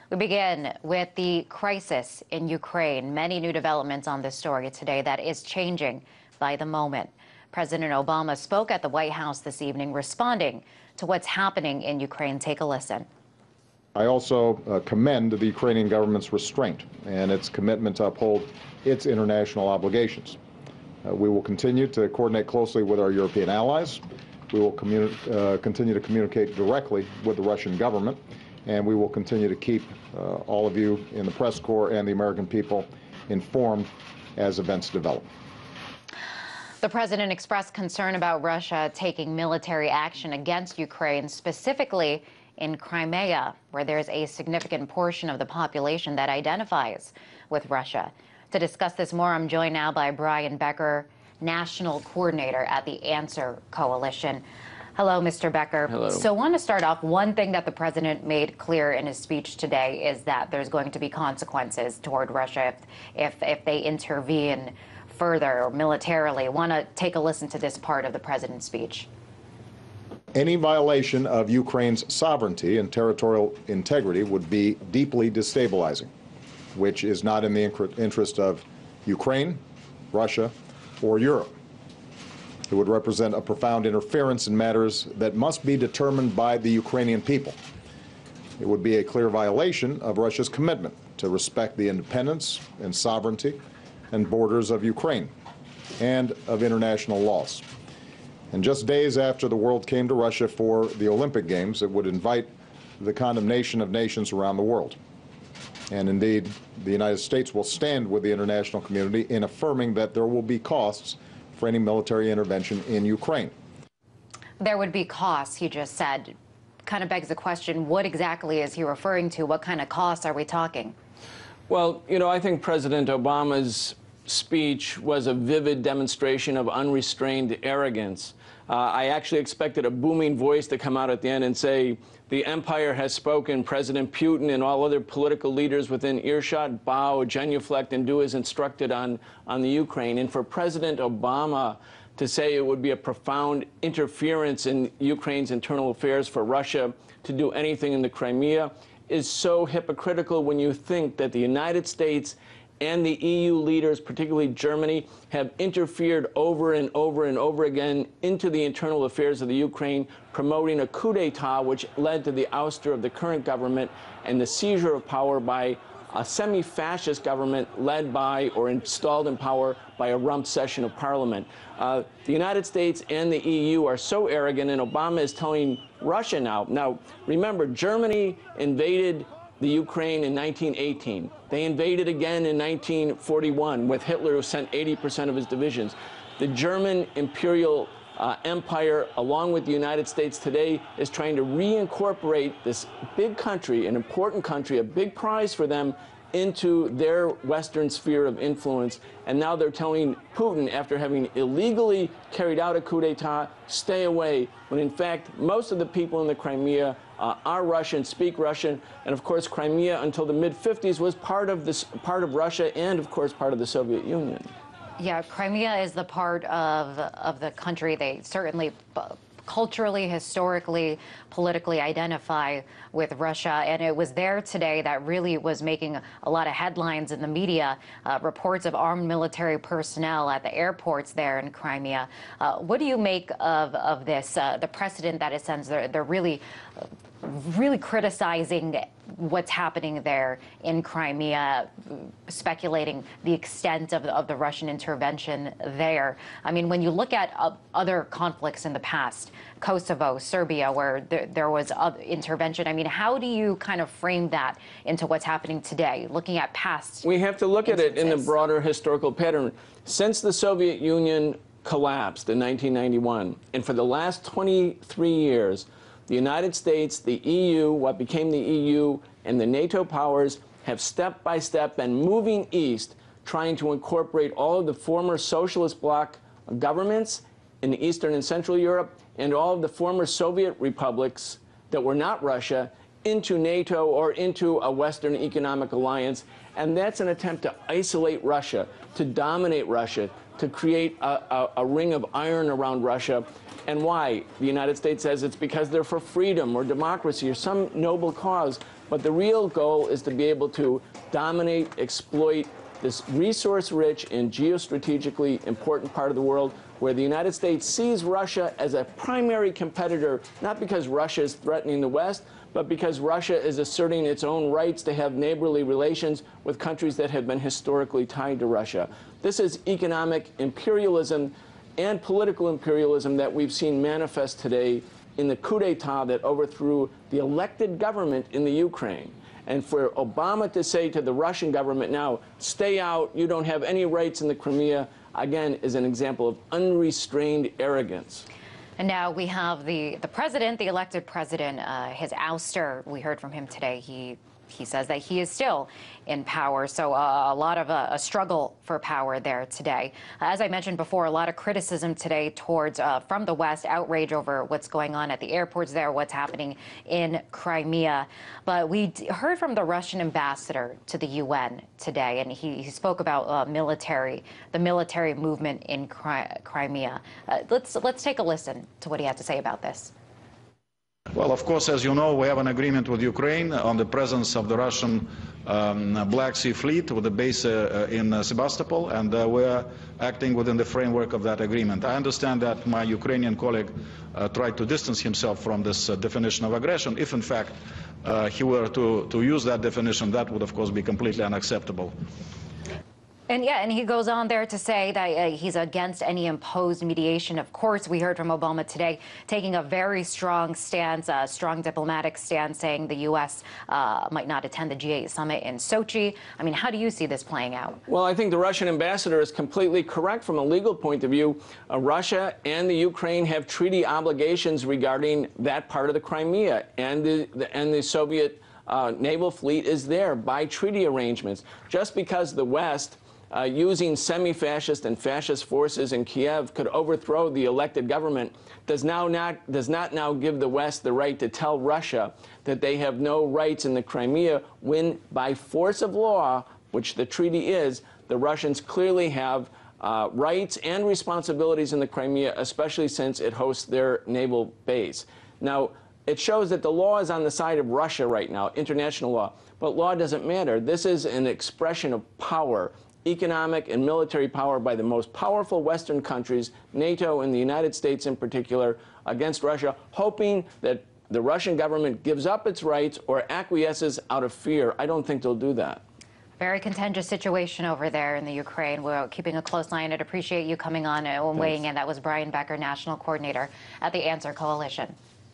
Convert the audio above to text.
We begin with the crisis in Ukraine. Many new developments on this story today that is changing by the moment. President Obama spoke at the White House this evening, responding to what's happening in Ukraine. Take a listen. I also commend the Ukrainian government's restraint and its commitment to uphold its international obligations. We will continue to coordinate closely with our European allies. We will continue to communicate directly with the Russian government, and we will continue to keep all of you in the press corps and the American people informed as events develop. The president expressed concern about Russia taking military action against Ukraine, specifically in Crimea, where there's a significant portion of the population that identifies with Russia. To discuss this more, I'm joined now by Brian Becker, National Coordinator at the Answer Coalition. Hello, Mr. Becker. Hello. So I want to start off, one thing that the president made clear in his speech today is that there's going to be consequences toward Russia if they intervene further or militarily. I want to take a listen to this part of the president's speech. Any violation of Ukraine's sovereignty and territorial integrity would be deeply destabilizing, which is not in the interest of Ukraine, Russia, or Europe. It would represent a profound interference in matters that must be determined by the Ukrainian people. It would be a clear violation of Russia's commitment to respect the independence and sovereignty and borders of Ukraine and of international laws. And just days after the world came to Russia for the Olympic Games, it would invite the condemnation of nations around the world. And indeed, the United States will stand with the international community in affirming that there will be costs for any military intervention in Ukraine. There would be costs, he just said. Kind of begs the question, what exactly is he referring to? What kind of costs are we talking? Well, you know, I think President Obama's speech was a vivid demonstration of unrestrained arrogance. I actually expected a booming voice to come out at the end and say, "The empire has spoken. President Putin and all other political leaders within earshot bow, genuflect, and do as instructed on the Ukraine." And for President Obama to say it would be a profound interference in Ukraine's internal affairs for Russia to do anything in the Crimea is so hypocritical when you think that the United States and the EU leaders, particularly Germany, have interfered over and over and over again into the internal affairs of the Ukraine, promoting a coup d'etat which led to the ouster of the current government and the seizure of power by a semi-fascist government led by or installed in power by a rump session of parliament. The United States and the EU are so arrogant, and Obama is telling Russia now. Now, remember, Germany invaded the Ukraine in 1918. They invaded again in 1941 with Hitler, who sent 80% of his divisions. The German imperial empire, along with the United States today, is trying to reincorporate this big country, an important country, a big prize for them, into their Western sphere of influence. And now they're telling Putin, after having illegally carried out a coup d'etat, stay away, when in fact most of the people in the Crimea are Russian, speak Russian, and of course Crimea until the mid-50s was part of Russia and of course part of the Soviet Union. Yeah, Crimea is the part of the country they certainly culturally, historically, politically identify with Russia. And it was there today that really was making a lot of headlines in the media, reports of armed military personnel at the airports there in Crimea. What do you make of this, the precedent that it sends? They're really criticizing what's happening there in Crimea, speculating the extent of the Russian intervention there. I mean, when you look at other conflicts in the past, Kosovo, Serbia, where there was intervention, I mean, how do you kind of frame that into what's happening today, looking at past We have to look instances? at it in the broader historical pattern. Since the Soviet Union collapsed in 1991, and for the last 23 years, the United States, the EU, what became the EU, and the NATO powers have step by step been moving east, trying to incorporate all of the former socialist bloc governments in Eastern and Central Europe and all of the former Soviet republics that were not Russia into NATO or into a Western economic alliance. And that's an attempt to isolate Russia, to dominate Russia, to create a ring of iron around Russia. And why? The United States says it's because they're for freedom or democracy or some noble cause. But the real goal is to be able to dominate, exploit this resource-rich and geostrategically important part of the world, where the United States sees Russia as a primary competitor, not because Russia is threatening the West, but because Russia is asserting its own rights to have neighborly relations with countries that have been historically tied to Russia. This is economic imperialism and political imperialism that we've seen manifest today in the coup d'etat that overthrew the elected government in the Ukraine. And for Obama to say to the Russian government now, stay out, you don't have any rights in the Crimea, again, is an example of unrestrained arrogance. And now we have the president, the elected president, his ouster. We heard from him today. He says that he is still in power. So a lot of a struggle for power there today. As I mentioned before, a lot of criticism today towards from the West, outrage over what's going on at the airports there, what's happening in Crimea. But we heard from the Russian ambassador to the UN today, and he spoke about the military movement in Crimea. Let's take a listen to what he had to say about this. Well, of course, as you know, we have an agreement with Ukraine on the presence of the Russian Black Sea Fleet with a base in Sevastopol, and we are acting within the framework of that agreement. I understand that my Ukrainian colleague tried to distance himself from this definition of aggression. If, in fact, he were to use that definition, that would, of course, be completely unacceptable. And yeah, and he goes on there to say that he's against any imposed mediation. Of course, we heard from Obama today taking a very strong stance, a strong diplomatic stance, saying the U.S. Might not attend the G8 summit in Sochi. I mean, how do you see this playing out? Well, I think the Russian ambassador is completely correct from a legal point of view. Russia and the Ukraine have treaty obligations regarding that part of the Crimea, and the Soviet naval fleet is there by treaty arrangements. Just because the West using semi-fascist and fascist forces in Kiev could overthrow the elected government does not now give the West the right to tell Russia that they have no rights in the Crimea when, by force of law, which the treaty is, the Russians clearly have rights and responsibilities in the Crimea, especially since it hosts their naval base. Now, it shows that the law is on the side of Russia right now, international law, but law doesn't matter. This is an expression of power, economic and military power by the most powerful Western countries, NATO and the United States in particular, against Russia, hoping that the Russian government gives up its rights or acquiesces out of fear. I don't think they'll do that. Very contentious situation over there in the Ukraine. We're keeping a close eye on it. Appreciate you coming on and weighing in. That was Brian Becker, National Coordinator at the Answer Coalition.